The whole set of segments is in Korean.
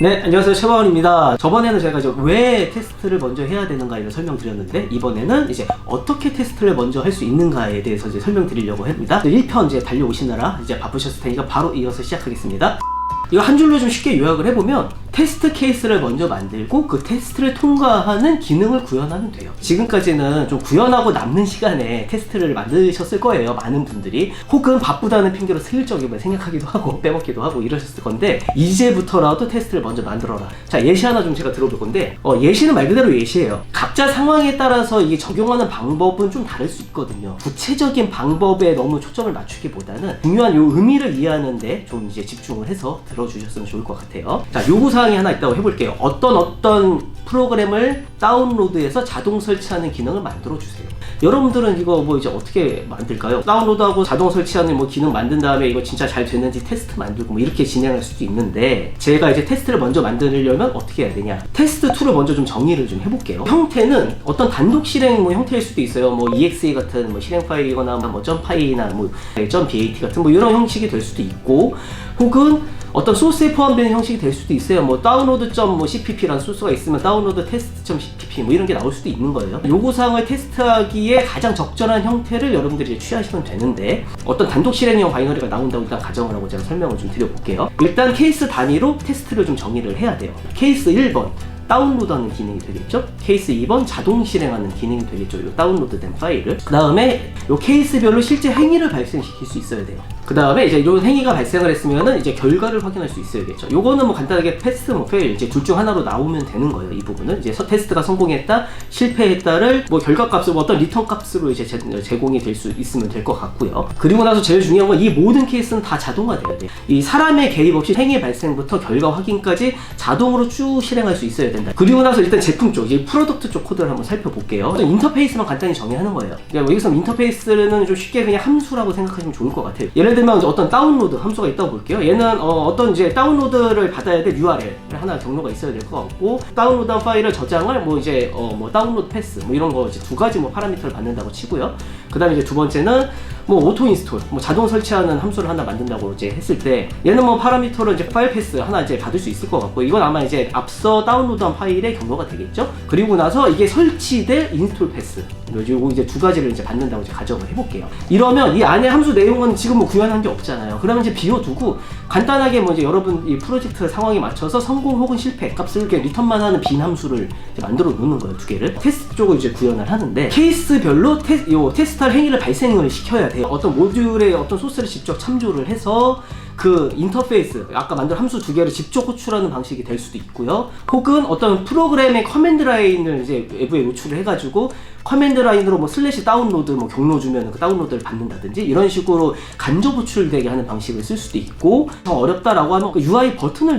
네, 안녕하세요. 최바원입니다. 저번에는 제가 이제 왜 테스트를 먼저 해야 되는가를 설명드렸는데, 이번에는 이제 어떻게 테스트를 먼저 할 수 있는가에 대해서 이제 설명드리려고 합니다. 1편 이제 달려오시느라 이제 바쁘셨을 테니까 바로 이어서 시작하겠습니다. 이거 한 줄로 좀 쉽게 요약을 해보면, 테스트 케이스를 먼저 만들고 그 테스트를 통과하는 기능을 구현하면 돼요. 지금까지는 좀 구현하고 남는 시간에 테스트를 만드셨을 거예요, 많은 분들이. 혹은 바쁘다는 핑계로 슬쩍 생각하기도 하고 빼먹기도 하고 이러셨을 건데, 이제부터라도 테스트를 먼저 만들어라. 자, 예시 하나 좀 제가 들어볼 건데, 예시는 말 그대로 예시예요. 각자 상황에 따라서 이게 적용하는 방법은 좀 다를 수 있거든요. 구체적인 방법에 너무 초점을 맞추기보다는 중요한 요 의미를 이해하는데 좀 이제 집중을 해서 들어주셨으면 좋을 것 같아요. 자, 요구사항이 하나 있다고 해볼게요. 어떤 프로그램을 다운로드해서 자동 설치하는 기능을 만들어 주세요. 여러분들은 이거 뭐 이제 어떻게 만들까요? 다운로드하고 자동 설치하는 뭐 기능 만든 다음에 이거 진짜 잘 됐는지 테스트 만들고 뭐 이렇게 진행할 수도 있는데, 제가 이제 테스트를 먼저 만들려면 어떻게 해야 되냐? 테스트 툴을 먼저 좀 정의를 좀 해볼게요. 형태는 어떤 단독 실행 뭐 형태일 수도 있어요. 뭐 exe 같은 뭐 실행 파일이거나 뭐 .py나 뭐 .bat 같은 뭐 이런 형식이 될 수도 있고, 혹은 어떤 소스에 포함되는 형식이 될 수도 있어요. 뭐 download.cpp라는 소스가 있으면 download test.cpp 뭐 이런 게 나올 수도 있는 거예요. 요구사항을 테스트하기에 가장 적절한 형태를 여러분들이 이제 취하시면 되는데, 어떤 단독 실행형 바이너리가 나온다고 일단 가정을 하고 제가 설명을 좀 드려볼게요. 일단 케이스 단위로 테스트를 좀 정의를 해야 돼요. 케이스 1번 다운로드하는 기능이 되겠죠? 케이스 2번 자동 실행하는 기능이 되겠죠? 요 다운로드된 파일을. 그 다음에 요 케이스별로 실제 행위를 발생시킬 수 있어야 돼요. 그 다음에 이제 요 행위가 발생을 했으면은 이제 결과를 확인할 수 있어야겠죠. 요거는 뭐 간단하게 패스, 뭐 페일 이제 둘 중 하나로 나오면 되는 거예요. 이 부분은 이제 테스트가 성공했다, 실패했다를 뭐 결과값을 뭐 어떤 리턴 값으로 이제 제공이 될 수 있으면 될 것 같고요. 그리고 나서 제일 중요한 건 이 모든 케이스는 다 자동화돼야 돼요. 이 사람의 개입 없이 행위 발생부터 결과 확인까지 자동으로 쭉 실행할 수 있어야 된다. 그리고 나서 일단 제품 쪽, 이제 프로덕트 쪽 코드를 한번 살펴볼게요. 인터페이스만 간단히 정의하는 거예요. 그러니까 여기서 인터페이스는 좀 쉽게 그냥 함수라고 생각하시면 좋을 것 같아요. 예를 들면 어떤 다운로드 함수가 있다고 볼게요. 얘는 어떤 이제 다운로드를 받아야 될 URL 하나 경로가 있어야 될 것 같고, 다운로드한 파일을 저장을 뭐 이제 뭐 다운로드 패스 뭐 이런 거 이제 두 가지 뭐 파라미터를 받는다고 치고요. 그다음에 이제 두 번째는 뭐 오토 인스톨, 뭐 자동 설치하는 함수를 하나 만든다고 이제 했을 때, 얘는 뭐 파라미터로 이제 파일 패스 하나 이제 받을 수 있을 것 같고, 이건 아마 이제 앞서 다운로드한 파일의 경로가 되겠죠. 그리고 나서 이게 설치될 인스톨 패스, 요거 이제 두 가지를 이제 받는다고 이제 가정을 해볼게요. 이러면 이 안에 함수 내용은 지금 뭐 구현한 게 없잖아요. 그러면 이제 비워두고 간단하게 뭐 이제 여러분 이 프로젝트 상황에 맞춰서 성공 혹은 실패 값을 이렇게 리턴만 하는 빈 함수를 이제 만들어 놓는 거예요. 두 개를 테스트 쪽을 이제 구현을 하는데, 케이스별로 테스트할 행위를 발생을 시켜야 돼요. 어떤 모듈의 어떤 소스를 직접 참조를 해서 그 인터페이스, 아까 만든 함수 두 개를 직접 호출하는 방식이 될 수도 있고요. 혹은 어떤 프로그램의 커맨드 라인을 이제 외부에 노출을 해가지고 커맨드 라인으로 뭐 슬래시 다운로드 뭐 경로 주면 그 다운로드를 받는다든지 이런 식으로 간접 호출되게 하는 방식을 쓸 수도 있고, 더 어렵다라고 하면 그 UI 버튼을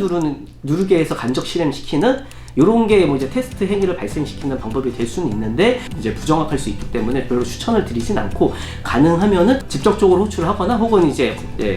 누르게 해서 간접 실행시키는 요런 게 뭐 이제 테스트 행위를 발생시키는 방법이 될 수는 있는데, 이제 부정확할 수 있기 때문에 별로 추천을 드리진 않고, 가능하면은 직접적으로 호출을 하거나 혹은 이제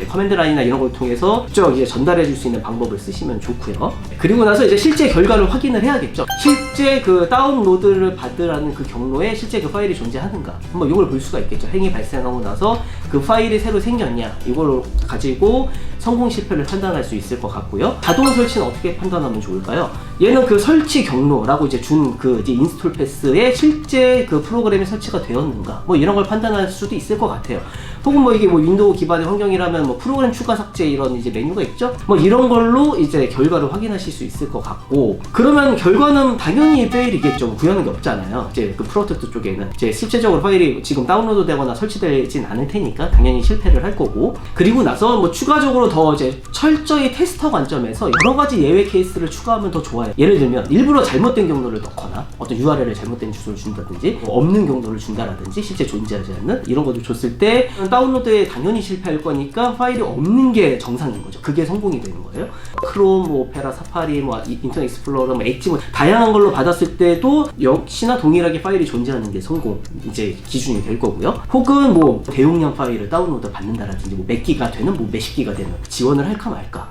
커맨드 라인이나 이런 걸 통해서 직접 이제 전달해 줄 수 있는 방법을 쓰시면 좋고요. 그리고 나서 이제 실제 결과를 확인을 해야겠죠. 실제 그 다운로드를 받으라는 그 경로에 실제 그 파일이 존재하는가, 뭐 이걸 볼 수가 있겠죠. 행위 발생하고 나서 그 파일이 새로 생겼냐, 이걸 가지고 성공 실패를 판단할 수 있을 것 같고요. 자동 설치는 어떻게 판단하면 좋을까요? 얘는 그 설치 경로라고 이제 준 그 이제 인스톨 패스에 실제 그 프로그램이 설치가 되었는가, 뭐 이런 걸 판단할 수도 있을 것 같아요. 혹은 뭐 이게 뭐 윈도우 기반의 환경이라면 뭐 프로그램 추가 삭제 이런 이제 메뉴가 있죠. 뭐 이런 걸로 이제 결과를 확인하실 수 있을 것 같고, 그러면 결과는 당연히 페일이겠죠. 구현한 게 없잖아요. 이제 그 프로젝트 쪽에는 이제 실제적으로 파일이 지금 다운로드 되거나 설치되진 않을 테니까 당연히 실패를 할 거고, 그리고 나서 뭐 추가적으로 더 이제 철저히 테스터 관점에서 여러 가지 예외 케이스를 추가하면 더 좋아요. 예를 들면 일부러 잘못된 경로를 넣거나 어떤 URL에 잘못된 주소를 준다든지, 뭐 없는 경로를 준다라든지, 실제 존재하지 않는 이런 것도 줬을 때 다운로드에 당연히 실패할 거니까 파일이 없는 게 정상인 거죠. 그게 성공이 되는 거예요. 크롬, 뭐 오페라, 사파리, 뭐 인터넷 익스플로러, 뭐 엣지 뭐 다양한 걸로 받았을 때도 역시나 동일하게 파일이 존재하는 게 성공 이제 기준이 될 거고요. 혹은 뭐 대용량 파일을 다운로드 받는다라든지, 뭐 몇 기가 되는 뭐 몇십 기가 되는 지원을 할까 말까,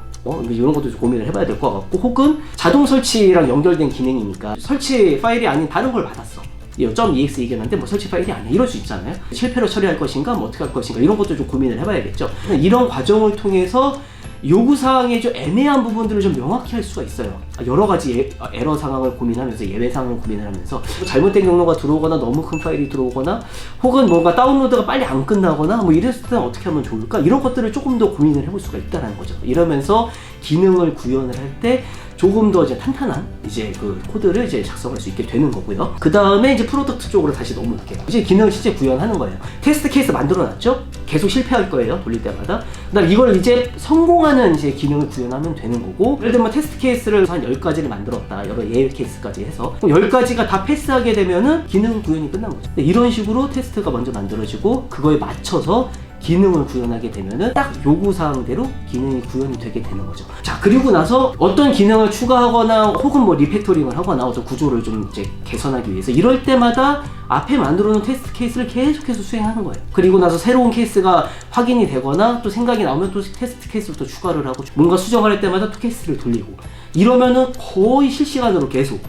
이런 것도 좀 고민을 해봐야 될 것 같고, 혹은 자동 설치랑 연결된 기능이니까 설치 파일이 아닌 다른 걸 받았어. .exe 이겼는데 뭐 설치 파일이 아니야, 이럴 수 있잖아요. 실패로 처리할 것인가, 뭐 어떻게 할 것인가, 이런 것도 좀 고민을 해봐야겠죠. 이런 과정을 통해서 요구사항의 좀 애매한 부분들을 좀 명확히 할 수가 있어요. 여러 가지 에러 상황을 고민하면서 예외 상황을 고민을 하면서 잘못된 경로가 들어오거나 너무 큰 파일이 들어오거나 혹은 뭔가 다운로드가 빨리 안 끝나거나 뭐 이랬을 때는 어떻게 하면 좋을까? 이런 것들을 조금 더 고민을 해볼 수가 있다는 거죠. 이러면서 기능을 구현을 할 때 조금 더 이제 탄탄한 이제 그 코드를 이제 작성할 수 있게 되는 거고요. 그 다음에 이제 프로덕트 쪽으로 다시 넘어갈게요. 이제 기능을 실제 구현하는 거예요. 테스트 케이스 만들어 놨죠? 계속 실패할 거예요. 돌릴 때마다. 그다음 이걸 이제 성공하는 이제 기능을 구현하면 되는 거고, 예를 들면 테스트 케이스를 한 10가지를 만들었다. 여러 예외 케이스까지 해서. 그럼 10가지가 다 패스하게 되면은 기능 구현이 끝난 거죠. 이런 식으로 테스트가 먼저 만들어지고 그거에 맞춰서 기능을 구현하게 되면은 딱 요구사항대로 기능이 구현이 되게 되는 거죠. 자, 그리고 나서 어떤 기능을 추가하거나 혹은 뭐 리팩토링을 하거나 어떤 구조를 좀 이제 개선하기 위해서 이럴 때마다 앞에 만들어 놓은 테스트 케이스를 계속해서 수행하는 거예요. 그리고 나서 새로운 케이스가 확인이 되거나 또 생각이 나오면 또 테스트 케이스를 또 추가를 하고 뭔가 수정을 할 때마다 또 케이스를 돌리고 이러면은 거의 실시간으로 계속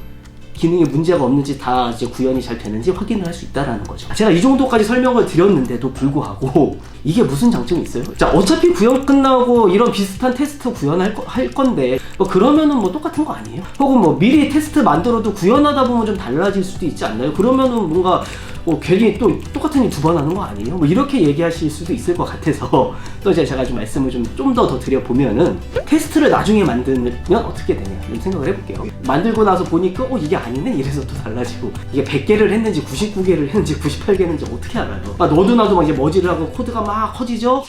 기능에 문제가 없는지 다 이제 구현이 잘 되는지 확인을 할 수 있다라는 거죠. 제가 이 정도까지 설명을 드렸는데도 불구하고 이게 무슨 장점이 있어요? 자, 어차피 구현 끝나고 이런 비슷한 테스트 구현할 건데 뭐 그러면은 뭐 똑같은 거 아니에요? 혹은 뭐 미리 테스트 만들어도 구현하다 보면 좀 달라질 수도 있지 않나요? 그러면은 뭔가 괜히 또 똑같은 일 두 번 하는 거 아니에요? 뭐 이렇게 얘기하실 수도 있을 것 같아서 또 이제 제가 좀 말씀을 좀 더 드려보면은 테스트를 나중에 만들면 어떻게 되냐 좀 생각을 해볼게요. 만들고 나서 보니까 이게 아니네? 이래서 또 달라지고 이게 100개를 했는지 99개를 했는지 98개를 했는지 어떻게 알아요? 너도 나도 막 이제 머지를 하고 코드가 막 커지죠?